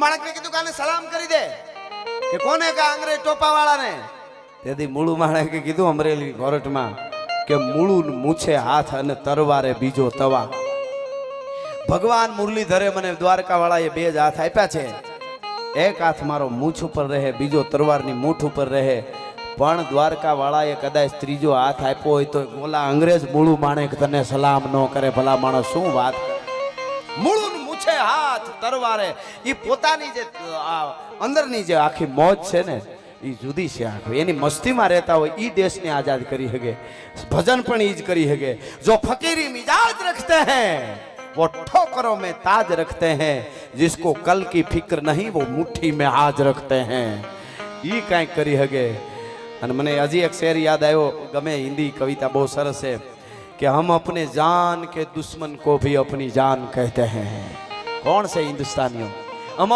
માણકને કીધું કે આને સલામ કરી દે કે કોને કે અંગ્રેજ ટોપા વાળાને. તેથી મૂળું માણકે કીધું અમરેલી કોર્ટમાં કે મૂળું મૂછે હાથ અને તરવારે બીજો તવા. ભગવાન મુરલીધરે મને દ્વારકા વાળાએ બે જ હાથ આપ્યા છે. એક હાથ મારો મૂછ ઉપર રહે, બીજો તરવારની મૂઠ ઉપર રહે. પણ દ્વારકા વાળાએ કદાચ ત્રીજો હાથ આપ્યો હોય તો ઓલા અંગ્રેજ મૂળું માણેક તને સલામ ન કરે. ભલા માણસ શું વાત. મૂળું મૂછે હાથ તરવારે એ પોતાની જે અંદરની જે આખી મોજ છે ને એ જુદી છે. આખી એની મસ્તીમાં રહેતા હોય એ દેશને આઝાદ કરી શકે. ભજન પણ એ જ કરી શકે. જો ફકીરી મિજાજ રખતે हैं वो ठोकरों में ताज रखते हैं, जिसको कल की फिक्र नहीं वो मुट्ठी में आज रखते हैं. ये કાંઈક કરી શકે. અને મને હજી એક શેર યાદ આવ્યો, ગમે હિન્દી કવિતા બહુ સરસ છે કે હમ अपने जान के दुश्मन को भी अपनी जान कहते हैं. कौन से हिंदुस्तानियों हम